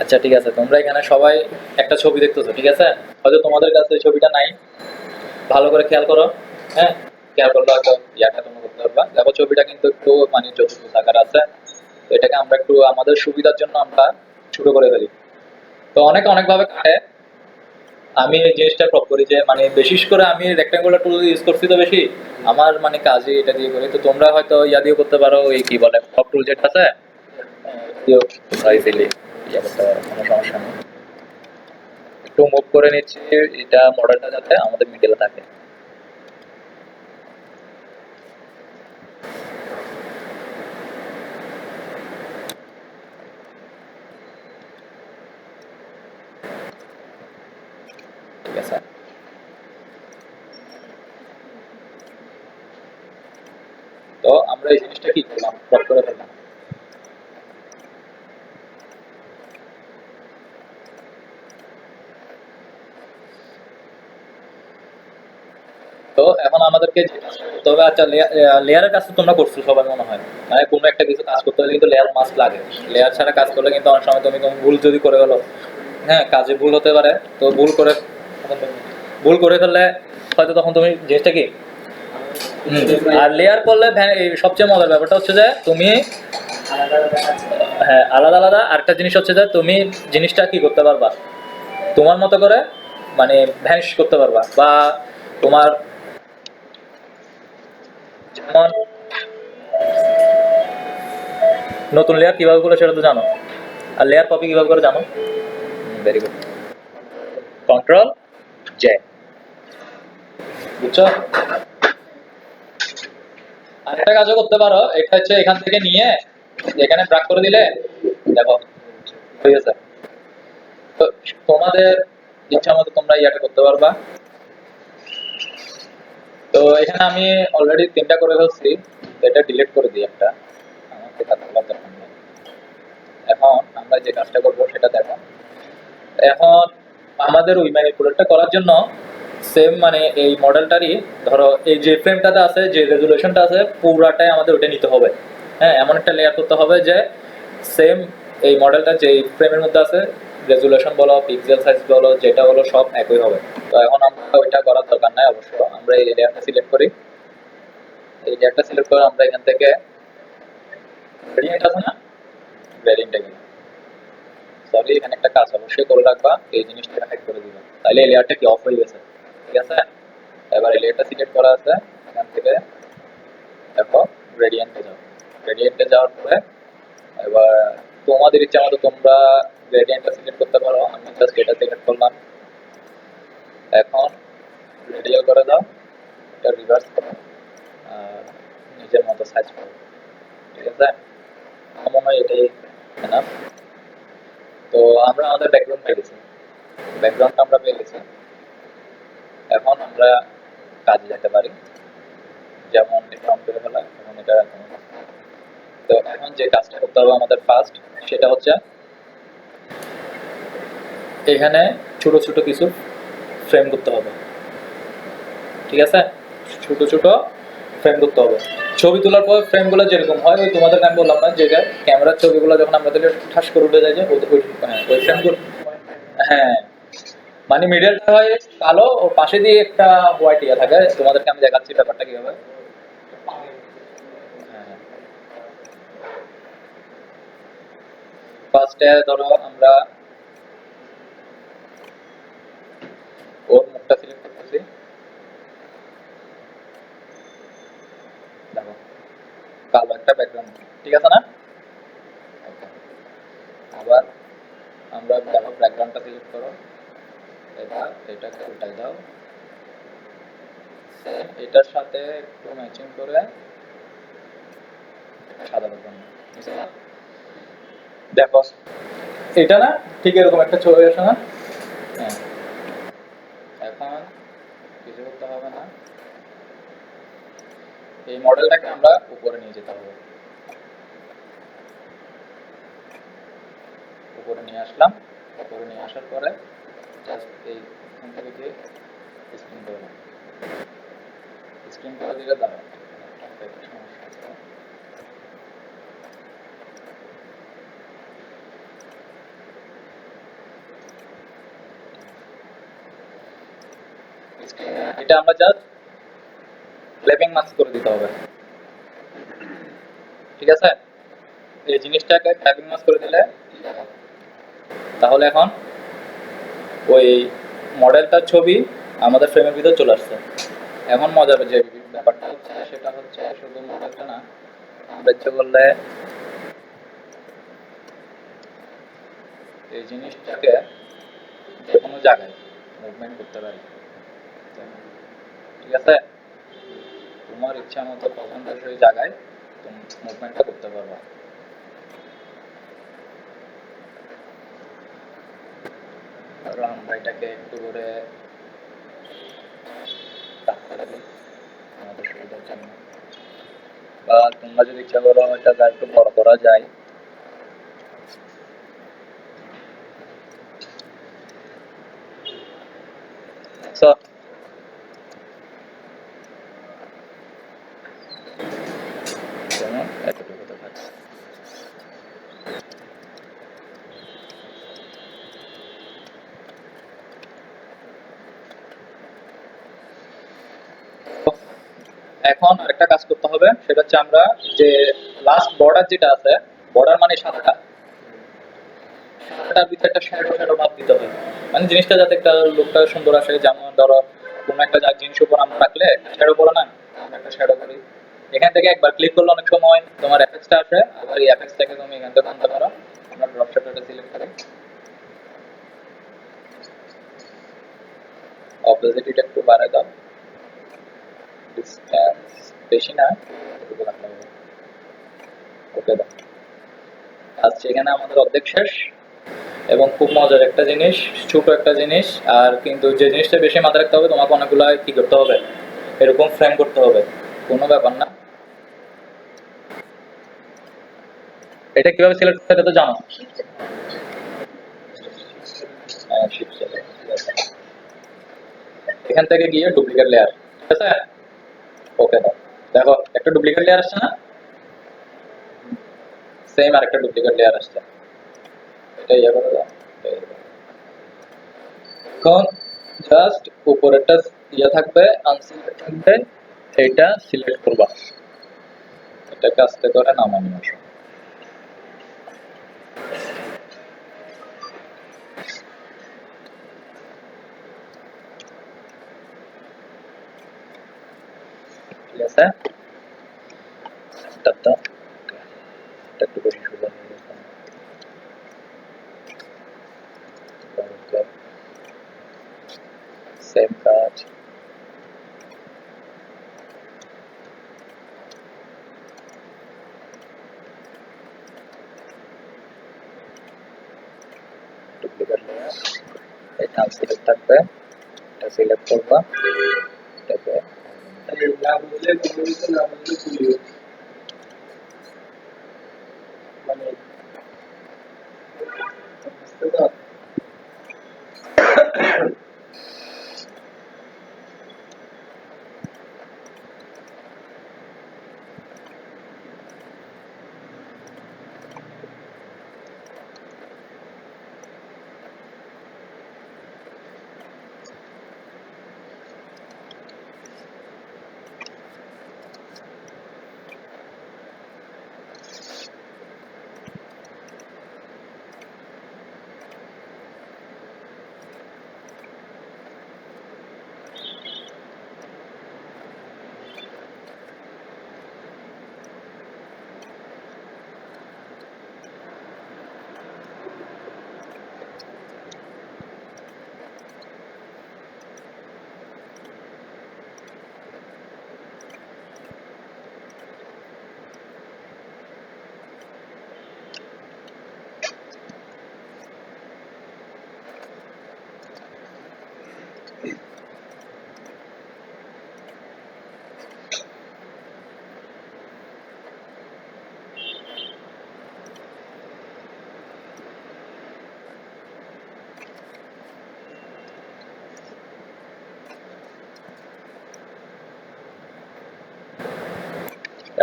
আচ্ছা ঠিক আছে, তোমরা এখানে সবাই একটা ছবি দেখতেছো, ঠিক আছে? হয়তো তোমাদের কাছে ওই ছবিটা নাই, ভালো করে খেয়াল করো। হ্যাঁ, খেয়াল করলে হয়তো ইয়াটা তোমরা করতে পারবা। দেখো ছবিটা কিন্তু একটু মানে চতুর্ভুজ আকার আছে, তো এটাকে আমরা একটু আমাদের সুবিধার জন্য আমরা ছোট করে ফেলি। তো অনেকে অনেক ভাবে কাটে, আমি এই জিনিসটা ক্রপ করি যে মানে বিশেষ করে আমি রেক্ট্যাঙ্গুলার টুল ইউজ করছি তো বেশি, আমার মানে কাজে এটা দিয়ে করি। তো তোমরা হয়তো ইয়া দিয়ে করতে পারো, এই কি বলে ক্রপ টুল যেটা আছে, দিয়েও তোমরা ইজিলি ইয়া করতে পারো, কোনো সমস্যা নেই। একটু মুভ করে নিচ্ছি এটা মডেলটা যাতে আমাদের মিডলে থাকে। ঠিক আছে, তো আমরা এই জিনিসটা কি করলাম, ক্রপ করে ফেললাম। তো এখন আমাদেরকে যে কাজটা করতে হবে, আচ্ছা লেয়ারের কাজ তো তোমরা করছো সবাই মনে হয়, মানে কোনো একটা কিছু কাজ করতে হলে কিন্তু লেয়ার মাস্ট লাগে। লেয়ার ছাড়া কাজ করলে কিন্তু অনেক সময় তুমি কোনো ভুল যদি করে ফেলো, হ্যাঁ কাজে ভুল হতে পারে। তো ভুল করে ফেললে হয়তো তখন তুমি জিনিসটা কি আর লেয়ার করলে সবচেয়ে মজার ব্যাপারটা হচ্ছে যে তুমি হ্যাঁ আলাদা আলাদা আরেকটা জিনিস হচ্ছে যে তুমি জিনিসটা কি করতে পারবা তোমার মতো করে, মানে ভ্যানিশ করতে পারবা। বা তোমার যেমন নতুন লেয়ার কিভাবে করে সেটা তো জানো, আর লেয়ার কপি কিভাবে করে জানো। ভেরি গুড, কন্ট্রোল জে, বুঝছো? আর একটা কাজও করতে পারো, এটা হচ্ছে এখান থেকে নিয়ে এখানে ড্রাগ করে দিলে দেখো হয়ে গেছে। তো তোমাদের ইচ্ছা মতো তোমরা ইয়াটা করতে পারবা। তো এখানে আমি অলরেডি 3টা করে ফেলছি, এটা ডিলিট করে দিই একটা, আমাকে কাজ করার দরকার নেই। এখন আমরা যে কাজটা করবো সেটা দেখো। এখন আমাদের ওই ম্যানিপুলেটটা করার জন্য সেম মানে এই মডেলটারই ধরো এই যে ফ্রেমটাতে আছে, যে রেজুলেশনটা আছে পুরাটাই আমাদের ওটা নিতে হবে। হ্যাঁ, এমন একটা লেয়ার করতে হবে যে সেম এই মডেলটা যে ফ্রেমের মধ্যে আছে, রেজুলেশন বলো পিক্সেল সাইজ বলো যেটা বলো সব একই হবে। তো এখন আমরা ওইটা করার দরকার নাই, অবশ্য আমরা এই লেয়ারটা সিলেক্ট করি। এই লেয়ারটা সিলেক্ট করে আমরা এখান থেকে গ্রেডিয়েন্ট আছে না, গ্রেডিয়েন্টে গেলাম। সরি, এখানে একটা কাজ অবশ্যই করে রাখবা, এই জিনিসটা হাইড করে দিবা, তাহলে এই লেয়ারটা কি অফ হয়ে গেছে। ঠিক আছে, এবার এই লেয়ারটা সিলেক্ট করা আছে, এখান থেকে দেখো গ্রেডিয়েন্টে যাও। গ্রেডিয়েন্টে যাওয়ার পরে এবার তোমাদের ইচ্ছা মতো তোমরা গ্রেডিয়েন্টটা সিলেক্ট করতে পারো, আমি জাস্ট এটা সিলেক্ট করলাম। এখন রেডিয়াল করে দাও, এটা রিভার্স করো, আর নিজের মতো সাইজ করো। ঠিক আছে, আমার মনে হয় এটাই এনাফ। তো আমরা আমাদের ব্যাকগ্রাউন্ড পেয়ে গেছি, ব্যাকগ্রাউন্ডটা আমরা পেয়ে গেছি। এখন আমরা কাজে যেতে পারি, যেমন এটা অন করে ফেলা, এখন এটা রাখুন। তো এখন যে কাজটা করতে হবে আমাদের ফার্স্ট, সেটা হচ্ছে এখানে ছোট ছোট কিছু ফ্রেম করতে হবে। ঠিক আছে, ছোট ছোট ফ্রেম করতে হবে। ছবি তোলার পর ফ্রেমগুলো যেরকম হয়, ওই তোমাদেরকে আমি বললাম না যে ক্যামেরার ছবিগুলো যখন আমাদের ঠাস করে উঠে যায় যে ওই ফ্রেমগুলো, হ্যাঁ মানে মিডলটা হয় কালো, ওর পাশে দিয়ে একটা হোয়াইট ইয়ে থাকে, তোমাদেরকে আমি দেখাচ্ছি ব্যাপারটা কি হবে। হ্যাঁ, ফার্স্টে ধরো আমরা ওর মুখটা সিলেক্ট করতেছি, দেখো কালো একটা ব্যাকগ্রাউন্ড, ঠিক আছে না? Okay. আবার আমরা দেখো ব্যাকগ্রাউন্ডটা সিলেক্ট করো, এবার এটাকে উল্টাই দাও, এটার সাথে একটু ম্যাচিং করে সাদা ব্যাকগ্রাউন্ড, দেখো এটা না ঠিক এরকম একটা ছবি আসে না? হ্যাঁ, এখন কিছু করতে হবে না, এই মডেলটাকে আমরা উপরে নিয়ে যেতে হবে। উপরে নিয়ে আসলাম, উপরে নিয়ে আসার পরে জাস্ট এইখান থেকে যে স্ক্রিন করে দিলাম, স্ক্রিন করে দিলে দাঁড়াও সমস্যা আছে। এটা আমরা জাস্ট ক্ল্যাপিং মাস্ক করে দিতে হবে, ঠিক আছে? এই জিনিসটাকে ক্ল্যাপিং মাস্ক করে দিলে তাহলে এখন ওই মডেলটার ছবি আমাদের ফ্রেমের ভিতর চলে আসছে। এখন মজার যে ব্যাপারটা হচ্ছে সেটা হচ্ছে শুধু মডেলটা না, আমরা ইচ্ছে করলে এই জিনিসটাকে যে কোনো জায়গায় মুভমেন্ট করতে পারি, ঠিক আছে? তোমার ইচ্ছা মতো পছন্দের জায়গায় তুমি মুভমেন্টটা করতে পারবা। আর আমরা এটাকে একটু করে রাখতে পারি আমাদের সুবিধার জন্য, বা তোমরা যদি ইচ্ছা করো এটাকে একটু বড় করা যায়। So, যেমন এতটুকু দেখাচ্ছে। এখন আরেকটা কাজ করতে হবে, সেটা হচ্ছে আমরা যে লাস্ট বর্ডার যেটা আছে, বর্ডার মানে সাদাটা, সাদাটার ভিতরে একটা শ্যাডো শ্যাডো ভাব দিতে হবে, মানে জিনিসটা যাতে একটা লুকটা সুন্দর আসে। যেমন ধরো কোনো একটা জিনিস উপর আমরা রাখলে শ্যাডো পড়ে না, আমরা একটা শ্যাডো করি। এখান থেকে একবার ক্লিক করলে অনেক সময় তোমার এফেক্টসটা আসে, আবার এই এফেক্টসটাকে তুমি এখান থেকে আনতে পারো। আমরা ড্রপ শ্যাডোটা সিলেক্ট করি, অপোজিটিটা একটু বাড়ায় দাও, ডিসটেন্স বেশি না, এটুকু রাখতে হবে। ওকে দাও। আচ্ছা, এখানে আমাদের অর্ধেক শেষ। এবং খুব মজার একটা জিনিস, ছোট একটা জিনিস, আর কিন্তু যে জিনিসটা বেশি মাথায় রাখতে হবে, তোমাকে অনেকগুলো কি করতে হবে, এরকম ফ্রেম করতে হবে, কোনো ব্যাপার না। এটা কিভাবে সিলেক্ট করতে এটা তো জানো। হ্যাঁ, shift চেপে, ঠিক আছে। এখান থেকে গিয়ে ডুপ্লিকেট লেয়ার, ঠিক আছে? ওকে দাও। দেখো একটা ডুপ্লিকেট লেয়ার আসছে না, সেম আরেকটা ডুপ্লিকেট লেয়ার আসছে। এটা ইয়ে করে দাও। এখন জাস্ট উপরেরটা ইয়ে থাকবে, আনসিলেক্ট থাকবে, এইটা সিলেক্ট করবা, এটাকে আস্তে করে নামানো আসো। ঠিক আছে, এটা তো এটা একটু বেশি সুন্দর হয়ে গেছে। সেম কাজ, ডুপ্লিকেট লেয়ার, এটা সিলেক্ট থাকবে, এটা সিলেক্ট করবা, এটাকে না বুঝলে বুঝতে না বুঝলে খুলিও, মানে বুঝতে তো।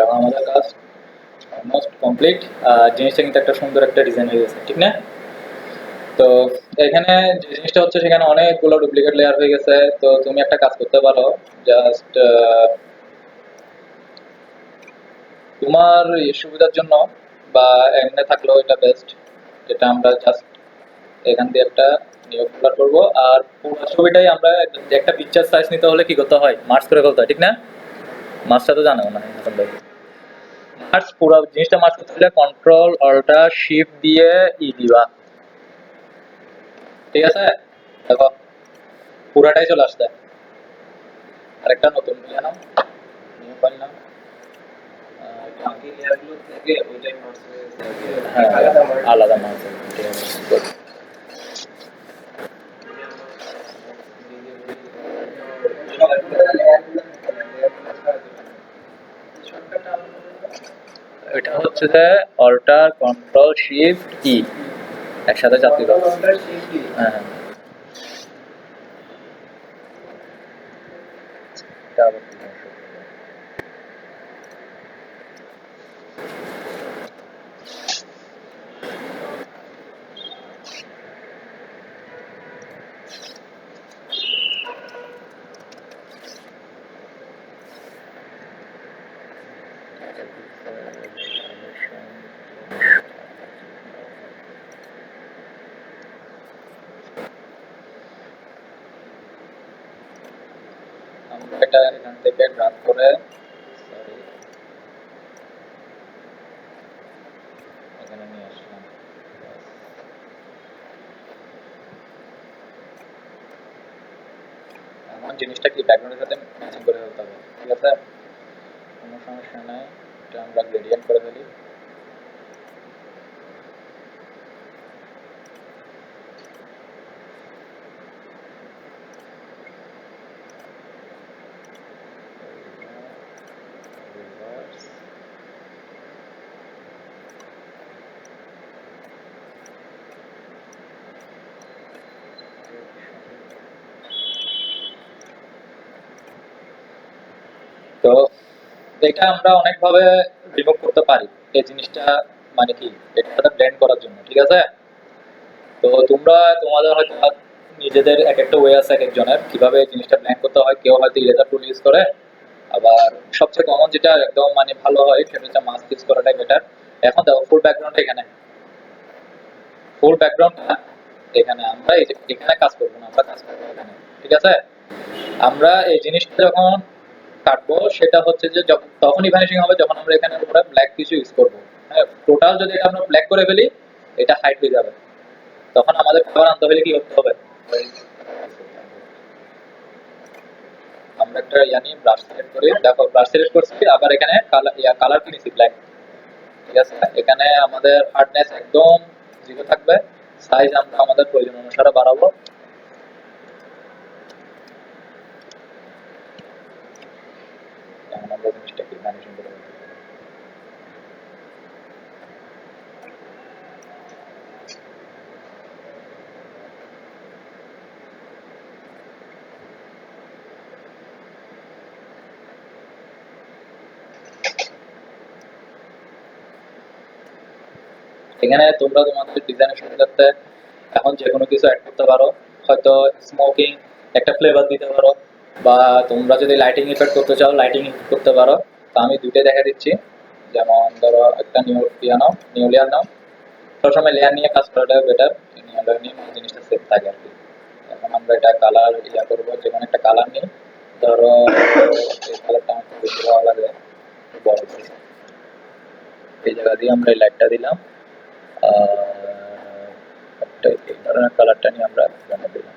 এখন আমাদের কাজ অলমোস্ট কমপ্লিট, জিনিসটা কিন্তু একটা সুন্দর একটা ডিজাইন হয়ে গেছে, ঠিক না? তো এখানে যে জিনিসটা হচ্ছে সেখানে অনেকগুলো ডুপ্লিকেট লেয়ার হয়ে গেছে। তো তুমি একটা কাজ করতে পারো, জাস্ট তোমার সুবিধার জন্য বা এমনি থাকলেও এটা বেস্ট, যেটা আমরা জাস্ট এখান দিয়ে একটা নিউ ফোল্ডার করবো। আর পুরো ছবিটাই আমরা যে একটা পিকচার সাইজ নিতে হলে কি করতে হয়, মার্জ করে ফেলতে হয়, ঠিক না? মার্জটা তো জানো না হাসান ভাই। মার্জ পুরো জিনিসটা মার্জ করতে হলে কন্ট্রোল অল্টার শিফট দিয়ে দিবা, ঠিক আছে? দেখো পুরাটাই চলে আসছে। আরেকটা নতুন নিয়ে নাও, নিউ ফাইল নাও। বাকি লেয়ারগুলো থেকে ওইটাই মার্জ হয়ে হ্যাঁ আলাদা মার্জ আলাদা মার্জ, ঠিক আছে good। এটা হচ্ছে যে অল্টার কন্ট্রোল শিফট একসাথে চাপ দিবা। হ্যাঁ এটা আবার কি সমস্যা? আমরা এটা এখান থেকে ড্রাগ করে সরি এখানে নিয়ে আসলাম। আমার জিনিসটা কি ব্যাকগ্রাউন্ডের সাথে ম্যাচিং করে ফেলতে হবে, ঠিক আছে? কোনো সমস্যা নাই, এটা আমরা গ্রেডিয়েন্ট করে ফেলি। তো এটা আমরা অনেকভাবে রিমুভ করতে পারি এই জিনিসটা, মানে কি এটা ব্লেন্ড করার জন্য, ঠিক আছে? তো তোমরা তোমাদের হয়তো নিজেদের এক একটা ওয়ে আছে এক একজনের কিভাবে এই জিনিসটা ব্লেন্ড করতে হয়। কেউ হয়তো ইরেজার টুল ইউজ করে, আবার সবচেয়ে কমন যেটা একদম মানে ভালো হয় সেটা হচ্ছে মাস্ক ইউজ করাটাই বেটার। এখন দেখো ফুল ব্যাকগ্রাউন্ড এখানে, ফুল ব্যাকগ্রাউন্ড এখানে আমরা এই যে এখানে কাজ করবো না, আমরা কাজ করবো এখানে, ঠিক আছে? আমরা এই জিনিসটা যখন কাটবো সেটা হচ্ছে যে তখনই ভ্যানিশিং হবে যখন আমরা এখানে উপরে ব্ল্যাক কিছু ইউজ করবো। হ্যাঁ, টোটাল যদি এটা আমরা ব্ল্যাক করে ফেলি এটা হাইড হয়ে যাবে। তখন আমাদের খাবার আনতে হলে কি করতে হবে, আমরা একটা নিয়ে ব্রাশ সিলেক্ট করি। দেখো ব্রাশ সিলেক্ট করছি, আবার এখানে কালার কি নিছি ব্ল্যাক, ঠিক আছে? এখানে আমাদের হার্ডনেস একদম 0 থাকবে। সাইজ আমরা আমাদের প্রয়োজন অনুসারে বাড়াবো। যেমন আমরা জিনিসটাকে ভ্যানিশিং করে দিতে পারি। এখানে তোমরা তোমাদের ডিজাইনের সুবিধার্থে এখন যে কোনো কিছু অ্যাড করতে পারো, হয়তো স্মোকিং একটা ফ্লেভার দিতে পারো, বা তোমরা যদি লাইটিং ইফেক্ট করতে চাও লাইটিং ইফেক্ট করতে পারো। তো আমি দুইটাই দেখা দিচ্ছি। যেমন ধরো একটা নিউ লেয়ার নাও। সবসময় লেয়ার নিয়ে কাজ করাটা বেটার, নিউ লেয়ার নিয়ে জিনিসটা সেফ থাকে আর কি। এখন আমরা এটা কালার করবো, যে কোনো একটা কালার নিই। ধরো এই কালারটা আমার খুব বেশি ভালো লাগে, বড় করে। এই জায়গা দিয়ে আমরা এই লাইটটা দিলাম, এই ধরনের কালারটা নিয়ে আমরা দিলাম।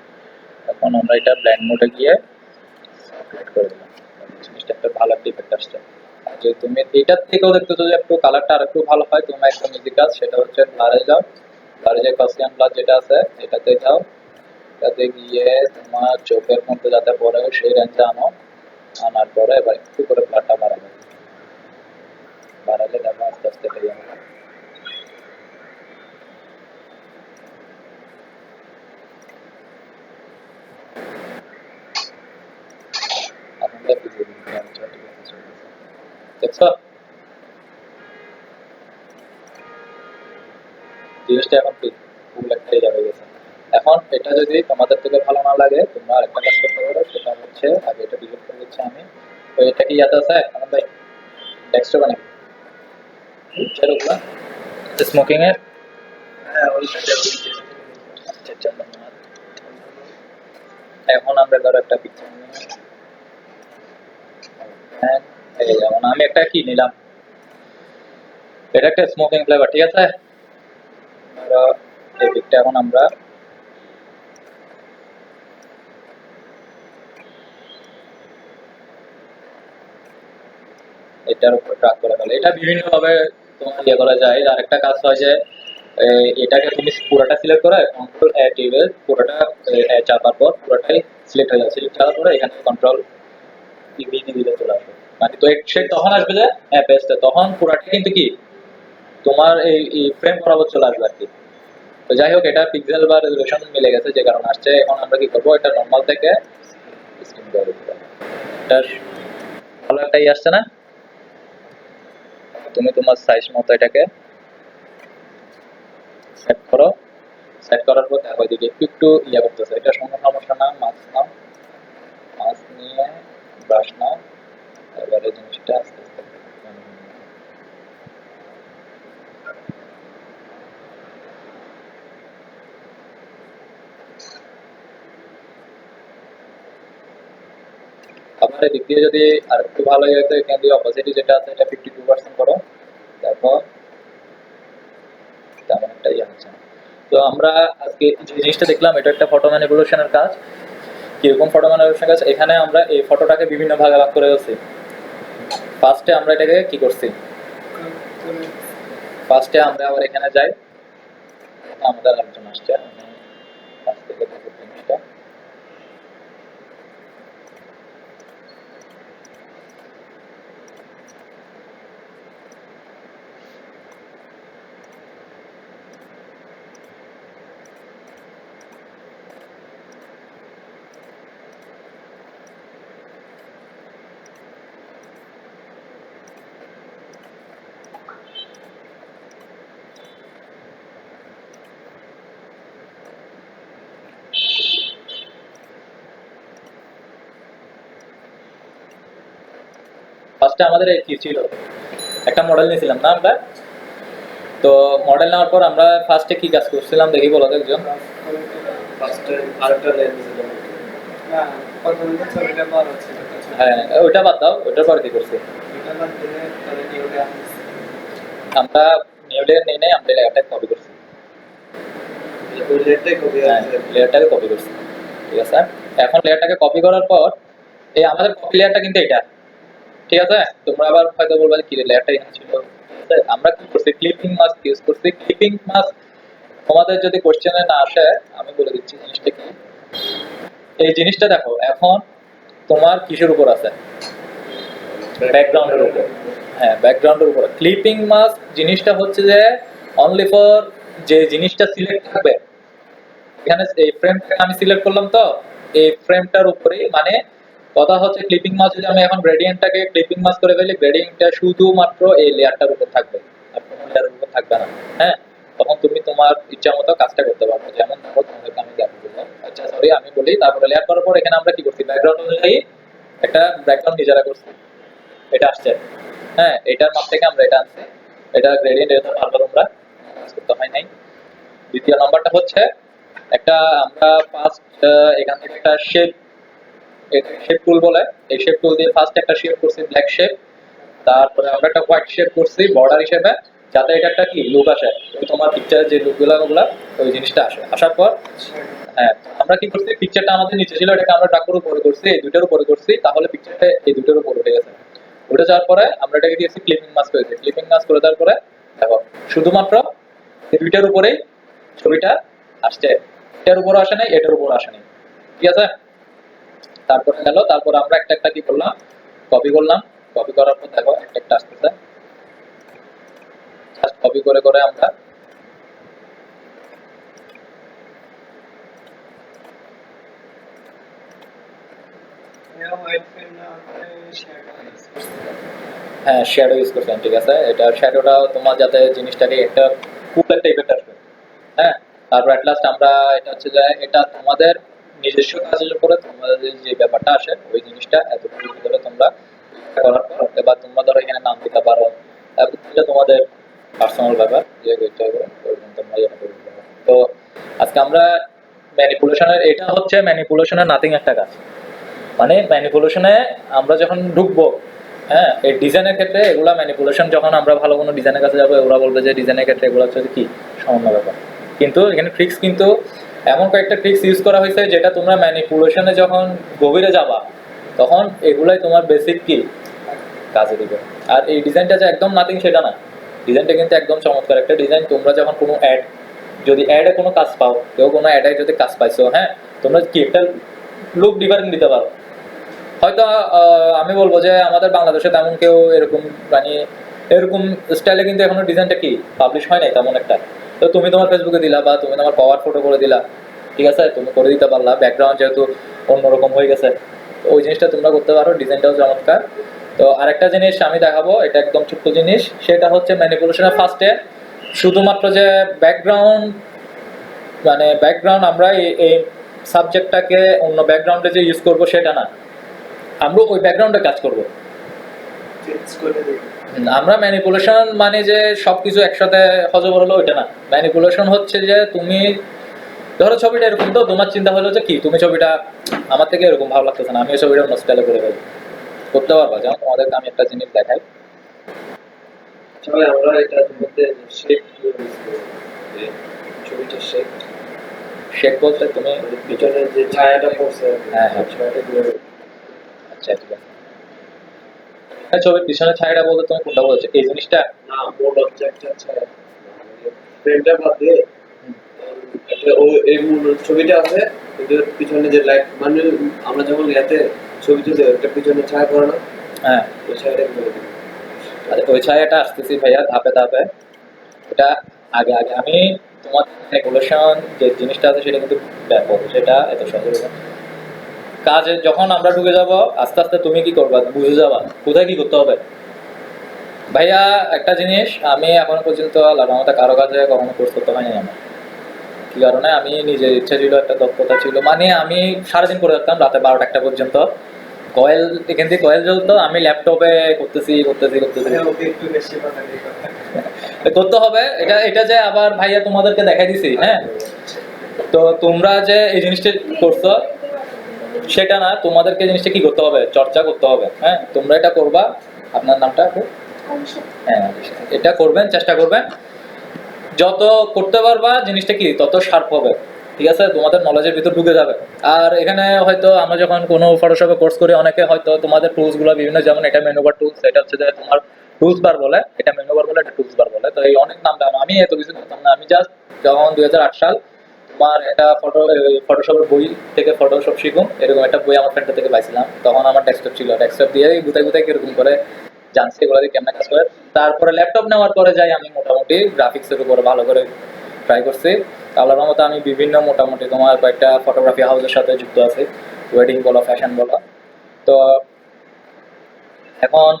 এখন আমরা এটা ব্ল্যান্ড মোডে গিয়ে সিলেক্ট করে দিলাম, জিনিসটা একটা ভালো একটা ইফেক্ট আসছে। আর যদি তুমি এটার থেকেও দেখতেছো যে একটু কালারটা আর একটু ভালো হয়, তুমি একটা ইজি কাজ, সেটা হচ্ছে ব্লারে যাও। ব্লারে যে গসিয়ান ব্লার যেটা আছে এটাতে যাও, এটাতে গিয়ে তোমার চোখের মধ্যে যাতে পড়ে সেই রেঞ্জে আনো। আনার পরে এবার একটু করে ব্লারটা বাড়াবে, বাড়ালে দেখো আস্তে আস্তে এটা যাবে। আপনাদের দেখছো জিনিসটা এখন কি ফুল একটা হয়ে গেছে। এখন এটা যদি তোমাদের থেকে ভালো না লাগে তোমরা আরেকটা কাজ করতে পারো, সেটা হচ্ছে আগে এটা ডিলিট করে দিচ্ছি আমি। তো এটা কি ইয়াতে আছে এখন ভাই ডেস্কটপে নাকি সেরকম স্মোকিং এর? হ্যাঁ ওইটা আচ্ছা আচ্ছা ধন্যবাদ। এখন আমরা ধরো একটা পিকচার নিয়ে হ্যাঁ, এই যেমন আমি একটা কি নিলাম, এটা একটা স্মোকিং ফ্লেভার, ঠিক আছে। ধরো এই পিকটা এখন আমরা এটার উপর ট্র্যাক করে ফেলে। এটা বিভিন্ন ভাবে তোমার ইয়ে করা যায়। আর একটা কাজ হয় যে এটাকে তুমি পুরোটা সিলেক্ট করে কন্ট্রোল এ টিপে পুরোটা চাপার পর পুরোটাই সিলেক্ট হয়ে যায়। সিলেক্ট হওয়ার পরে এখানে কন্ট্রোল টিভি দিলে চলে আসবে, মানে তো সে তখন আসবে যে পেজটা তখন পুরোটা কিন্তু কি তোমার এই ফ্রেম বরাবর চলে আসবে আর কি। তো যাই হোক এটা পিক্সেল বা রেজলিউশন মিলে গেছে যে কারণে আসছে। এখন আমরা কি করবো, এটা নর্মাল থেকে স্ক্রিন করে দিতে হবে। এটা ভালো একটা ই আসছে না? তুমি তোমার সাইজ মতো এটাকে সেট করো। সেট করার পর দেখো এদিকে একটু একটু ইয়ে করতেছে, এটা কোনো সমস্যা না। মাছ নাও, মাছ নিয়ে ব্রাশ নাও, এবারে জিনিসটা আস্তে আস্তে আবার এদিক দিয়ে যদি আর একটু ভালো ইয়ে হতো এখান দিয়ে অপোজিট যেটা আছে এটা 52% করো। তারপর তেমন একটা ইয়ে হচ্ছে না। তো আমরা আজকে যে জিনিসটা দেখলাম এটা একটা ফটো ম্যানিপুলেশনের কাজ। কিরকম ফটো ম্যানিপুলেশনের কাজ, এখানে আমরা এই ফটোটাকে বিভিন্ন ভাগে ভাগ করে ফেলছি। ফার্স্টে আমরা এটাকে কি করছি, ফার্স্টে আমরা আবার এখানে যাই, আমাদের আরেকজন আসছে, আমি ফার্স্ট থেকে দেখব জিনিসটা। ফার্স্টে আমাদের এই কি ছিল, একটা মডেল নিয়েছিলাম না আমরা। তো মডেল নেওয়ার পর আমরা ফার্স্টে কি কাজ করছিলাম দেখি বলো তো একজন। ফার্স্টে আরেকটা লেন্স ছিল না প্রথমে তো ছবিটা বড় ছিল হ্যাঁ ওইটা বাদ দাও, ওইটার পর কি করছি এটা বাদ দিলে তাহলে নিউটা আমরা নিউলের নেই নাই, আমরা লেয়ারটা কপি করছি। ওই লেয়ারটাই কপি হ্যাঁ আছে লেয়ারটাকে কপি করছি, ঠিক আছে। এখন লেয়ারটাকে কপি করার পর এই আমাদের কপি লেয়ারটা কিন্তু এটা, ঠিক আছে। তোমরা আবার হয়তো বলবে যে কি লেয়ারটা এখানে ছিল, ঠিক আছে। আমরা কি করছি, ক্লিপিং মাস্ক ইউজ করছি। ক্লিপিং মাস্ক তোমাদের যদি কোশ্চেনে না আসে আমি বলে দিচ্ছি জিনিসটা কি। এই জিনিসটা দেখো এখন তোমার কিসের উপর আছে, ব্যাকগ্রাউন্ডের উপর। হ্যাঁ ব্যাকগ্রাউন্ডের উপর ক্লিপিং মাস্ক জিনিসটা হচ্ছে যে অনলি ফর যে জিনিসটা সিলেক্ট থাকবে। এখানে এই ফ্রেমটাকে আমি সিলেক্ট করলাম, তো এই ফ্রেমটার উপরে মানে কথা হচ্ছে ক্লিপিং মাস্ক যদি আমি এখন গ্রেডিয়েন্টটাকে ক্লিপিং মাস্ক করে ফেলি, গ্রেডিয়েন্টটা শুধুমাত্র এই লেয়ারটার উপর থাকবে আর কোনো লেয়ারের উপর থাকবে না। হ্যাঁ তখন তুমি তোমার ইচ্ছা মতো কাজটা করতে পারবে। যেমন ধরো তোমাদেরকে আমি দেখাবো বললাম, আচ্ছা সরি আমি বলি, তারপরে লেয়ার করার পর এখানে আমরা কি করছি, ব্যাকগ্রাউন্ড অনুযায়ী একটা ব্যাকগ্রাউন্ড নিজেরা করছি, এটা আসছে। হ্যাঁ এটার মাপ থেকে আমরা এটা আনছি, এটা গ্রেডিয়েন্ট, এটা ভালো তোমরা কাজ করতে হয় নাই। দ্বিতীয় নাম্বারটা হচ্ছে একটা আমরা ফার্স্ট এখান থেকে একটা শেপ, এটা শেপ টুল বলে, এই শেপ টুল দিয়ে ফার্স্ট একটা শেপ করছি ব্ল্যাক শেপ। তারপরে আমরা একটা হোয়াইট শেপ করছি বর্ডার হিসেবে, যাতে এটা একটা কি লুক আসে, তোমার পিকচারে যে লুকগুলো ওগুলা ওই জিনিসটা আসে। আসার পর হ্যাঁ আমরা কি করছি, পিকচারটা আমাদের নিচে ছিল, এটাকে আমরা ডাকুর উপরে করছি, এই দুটোর উপরে করছি, তাহলে পিকচারটা এই দুটোর উপরে উঠে গেছে। উঠে যাওয়ার পরে আমরা এটাকে দিয়েছি ক্লিপিং মাস্ক করেছি। ক্লিপিং মাস্ক করে দেওয়ার পরে দেখো শুধুমাত্র এই দুইটার উপরেই ছবিটা আসছে, এটার উপর আসে নাই, এটার উপর আসে নাই, ঠিক আছে। তারপরে গেল, তারপর আমরা একটা একটা কি করলাম, কপি করলাম। কপি করার পর দেখো একটা একটা আসতেছে, জাস্ট কপি করে করে আমরা হোয়াইট ফ্রেম না করে শ্যাডো হ্যাঁ শ্যাডো ইউজ করছেন, ঠিক আছে। এটা শ্যাডোটা তোমার যাতে জিনিসটাকে একটা কুল একটা ইফেক্ট আসবে। হ্যাঁ তারপর অ্যাট লাস্ট আমরা এটা হচ্ছে যে এটা তোমাদের নিজস্ব কাজের উপরে তোমাদের যে ব্যাপারটা আসে ওই জিনিসটা এতটুকু ভিতরে তোমরা করার পর এবার তোমরা ধরো এখানে নাম দিতে পারো, তারপর এটা তোমাদের পার্সোনাল ব্যাপার যে এটা করে ওরকম তোমরা এটা করে দিতে পারো। তো আজকে আমরা ম্যানিপুলেশনের, এটা হচ্ছে ম্যানিপুলেশনের নাথিং একটা কাজ। মানে ম্যানিপুলেশনে আমরা যখন ঢুকবো, হ্যাঁ, এই ডিজাইনের ক্ষেত্রে এগুলা ম্যানিপুলেশন, যখন আমরা ভালো কোনো ডিজাইনের কাছে যাবো ওরা বলবে যে ডিজাইনের ক্ষেত্রে এগুলো হচ্ছে কি সামান্য ব্যাপার, কিন্তু এখানে ট্রিক্স কিন্তু এমন কয়েকটা ট্রিক্স ইউজ করা হয়েছে যেটা তোমরা ম্যানিপুলেশনে যখন গভীরে যাবা তখন এগুলাই তোমার বেসিক কি কাজে দিবে। আর এই ডিজাইনটা যে একদম নাথিং সেটা না, ডিজাইনটা কিন্তু একদম চমৎকার একটা ডিজাইন। তোমরা যখন কোনো অ্যাড, যদি অ্যাডে কোনো কাজ পাও, কেউ কোনো অ্যাডে যদি কাজ পাইছো, হ্যাঁ, তোমরা কি একটা লুক ডিফারেন্ট দিতে পারো। হয়তো আমি বলবো যে আমাদের বাংলাদেশে তেমন কেউ এরকম মানে এরকম স্টাইলে কিন্তু এখনো ডিজাইনটা কি পাবলিশ হয় নাই তেমন একটা। তো তুমি তোমার ফেসবুকে দিলা বা তুমি তোমার পাওয়ার ফটো করে দিলা, ঠিক আছে, তুমি করে দিতে পারলা, ব্যাকগ্রাউন্ড যেহেতু অন্যরকম হয়ে গেছে, তো ওই জিনিসটা তোমরা করতে পারো, ডিজাইনটাও চমৎকার। তো আরেকটা জিনিস আমি দেখাবো, এটা একদম ছোট্ট জিনিস, সেটা হচ্ছে ম্যানিপুলেশনের ফার্স্টে শুধুমাত্র যে ব্যাকগ্রাউন্ড, মানে ব্যাকগ্রাউন্ড আমরা এই সাবজেক্টটাকে অন্য ব্যাকগ্রাউন্ডে যে ইউজ করবো সেটা না, আমরা ওই ব্যাকগ্রাউন্ডে কাজ করব। আমরা ম্যানিপুলেশন মানে যে সবকিছু একসাথে হজবর হলো ওইটা না। ম্যানিপুলেশন হচ্ছে যে তুমি ধরো ছবিটা এরকম, তো তোমার চিন্তা হলো যে কি তুমি ছবিটা আমার থেকে এরকম ভালো লাগতেছে না, আমি ওই ছবিটা অন্য স্টাইলে করে ফেলবো, করতে পারবা। যেমন তোমাদেরকে আমি একটা জিনিস দেখাই, তাহলে আমরা এটার মধ্যে শেপ ইউজ করব, যে ছবিটা শেপ শেক বলতে তুমি পিছনে যে ছায়াটা পড়ছে, হ্যাঁ হ্যাঁ ছায়াটা দিয়ে আচ্ছা ঠিক আছে। হ্যাঁ, ছবির পিছনে ছায়াটা বলতে তুমি কোনটা বলছো, এই জিনিসটা? না মোড অবজেক্টটা ছায়া ফ্রেমটা বাদ দিয়ে একটা ও এই মূল ছবিটা আছে, এটার পিছনে যে লাইট, মানে আমরা যখন ইয়াতে ছবি তুলি একটা পিছনে ছায়া পড়ে না, হ্যাঁ, ওই ছায়াটা করে দিই। আচ্ছা ওই ছায়াটা আসতেছি ভাইয়া ধাপে ধাপে। এটা আগে আগে আমি তোমার রেগুলেশন যে জিনিসটা আছে সেটা কিন্তু ব্যাপক, সেটা এত সহজ না। কাজে যখন আমরা ঢুকে যাব আস্তে আস্তে তুমি কি করবা বুঝে যাবা কোথায় কি করতে হবে। ভাইয়া একটা জিনিস, আমি এখনো পর্যন্ত আল্লাহর রহমতে কারো কাছে কখনো কোর্স করতে হয়নি আমার। কি কারণে? আমি নিজের ইচ্ছা ছিল, একটা দক্ষতা ছিল, মানে আমি সারাদিন করে থাকতাম রাতে 12টা পর্যন্ত। কয়েল এখান থেকে কয়েল জ্বলতো, আমি ল্যাপটপে করতেছি করতেছি করতেছি একটু বেশি কথা নেই করতে হবে। এটা এটা যে আবার ভাইয়া তোমাদেরকে দেখাই দিছি, হ্যাঁ, তো তোমরা যে এই জিনিসটা করছো সেটা না, তোমাদেরকে জিনিসটা কি করতে হবে, চর্চা করতে হবে। হ্যাঁ, তোমরা এটা করবা। আপনার নামটা একটু? হ্যাঁ, এটা করবেন, চেষ্টা করবেন, যত করতে পারবা জিনিসটা কি তত শার্প হবে, ঠিক আছে, তোমাদের নলেজের ভিতর ঢুকে যাবে। আর এখানে হয়তো আমরা যখন কোনো ফটোশপে কোর্স করি অনেকে হয়তো তোমাদের টুলস গুলো বিভিন্ন, যেমন এটা মেনু বার টুলস, এটা হচ্ছে যে তোমার টুলস বার বলে, এটা মেনু বার বলে, এটা টুলস বার বলে। তো এই অনেক নাম দাম, আমি এত কিছু জানতাম না। আমি জাস্ট যখন 2008 সাল তোমার এটা ফটোশপের বই থেকে ফটোশপ শিখুন এরকম একটা বই আমার ফ্রেন্ডের থেকে পাইছিলাম, তখন আমার ডেস্কটপ ছিল, ডেস্কটপ দিয়ে গুতাই গুতাই কিরকম করে জানছি এগুলো দিয়ে কেমন কাজ করে। তারপরে ল্যাপটপ নেওয়ার পরে যাই আমি মোটামুটি গ্রাফিক্সের উপর ভালো করে ট্রাই করছি। আল্লাহর রহমতে আমি বিভিন্ন মোটামুটি তোমার কয়েকটা ফটোগ্রাফি হাউসের সাথে যুক্ত আছি, ওয়েডিং বলো, ফ্যাশন বলো। তো এখন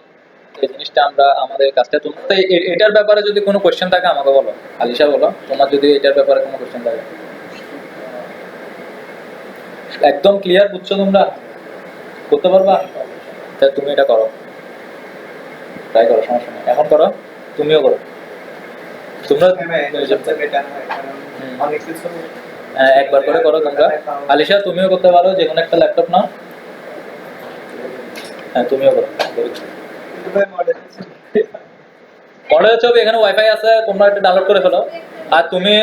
এই জিনিসটা আমরা আমাদের কাজটা, তোমার তো এটার ব্যাপারে যদি কোনো কোয়েশ্চেন থাকে আমাকে বলো, আলিশা বলো, তোমার যদি এটার ব্যাপারে কোনো কোয়েশ্চেন থাকে। একদম ক্লিয়ার বুঝছো তোমরা? করতে পারবা? তা তুমি এটা করো, ট্রাই করো, সমস্যা নেই, এখন করো, তুমিও করো। তোমরা হ্যাঁ একবার করে করো তোমরা। আলিশা তুমিও করতে পারো, যে কোনো একটা ল্যাপটপ নাও, হ্যাঁ তুমিও করো। মডেলের ছবি এখানে ওয়াইফাই আছে, তোমরা এটা ডাউনলোড করে ফেলো। আর তুমি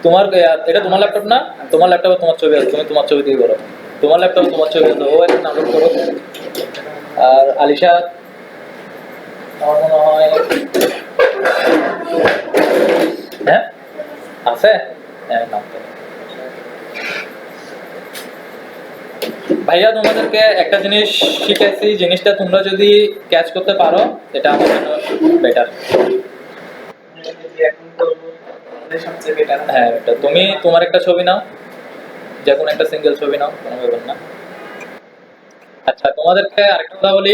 তোমার এটা তোমার ল্যাপটপ না, তোমার ল্যাপটপে তোমার ছবি আছে, তুমি তোমার ছবি দিয়ে করো, তোমার ল্যাপটপে তোমার ছবি আছে, ও এটা ডাউনলোড করো। আর আলিশা আমার মনে হয় হ্যাঁ আছে, হ্যাঁ নাম তো। ভাইয়া তোমাদেরকে একটা জিনিস শিখেছি, জিনিসটা তোমরা যদি ক্যাচ করতে পারো এটা আমার জন্য বেটার। হ্যাঁ, এটা তুমি তোমার একটা ছবি নাও, যে কোনো একটা সিঙ্গেল ছবি নাও, কোনো ব্যাপার না। আচ্ছা তোমাদেরকে আরেকটা কথা বলি,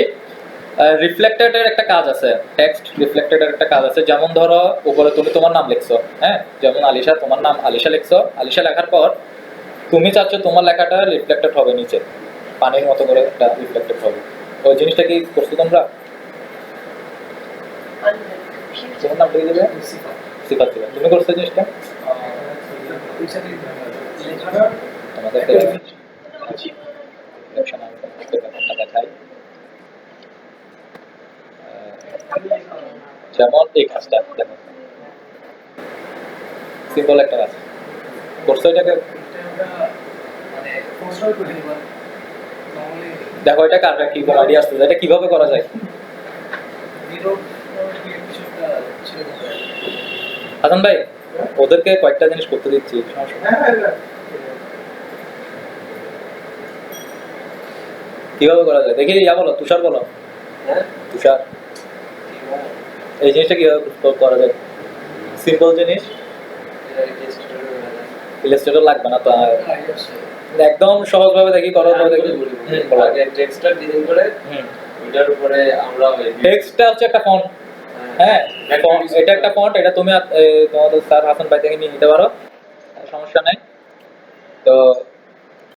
রিফ্লেক্টেডের একটা কাজ আছে, টেক্সট রিফ্লেক্টেডের একটা কাজ আছে। যেমন ধরো উপরে তুমি তোমার নাম লিখছো, হ্যাঁ, যেমন আলিশা, তোমার নাম আলিশা লিখছো, আলিশা লেখার পর তুমি চাচ্ছ তোমার লেখাটা রিফ্লেক্টেড হবে নিচে, পানির মতো করে একটা রিফ্লেক্টেড হবে। ওই জিনিসটা কি করছো তোমরা? তোমার নামটা কি দেবে? সিফাত ছিল। তুমি করছো জিনিসটা? তোমাদের দেখাই। যেমন এই কাজটা দেখো, সিম্পল একটা কাজ করছো, এটাকে দেখো, এটা কার কি কোন আইডিয়া আসছে এটা কিভাবে করা যায়? হাসান ভাই, ওদেরকে কয়েকটা জিনিস করতে দিচ্ছি, সমস্যা নেই। কিভাবে করা যায় দেখি, ইয়া বলো, তুষার বলো। তুষার, এই জিনিসটা কিভাবে করা যায়? সিম্পল জিনিস, ইলাস্ট্রেটর লাগবে না তো, একদম সহজ ভাবে দেখি করো তো দেখি। বলো। আগে টেক্সটটা ডিজাইন করে ওইটার উপরে আমরা টেক্সটটা হচ্ছে একটা ফন্ট, হ্যাঁ, এটা একটা ফন্ট, এটা তুমি তোমাদের স্যার হাসান ভাই থেকে নিয়ে নিতে পারো, সমস্যা নেই। তো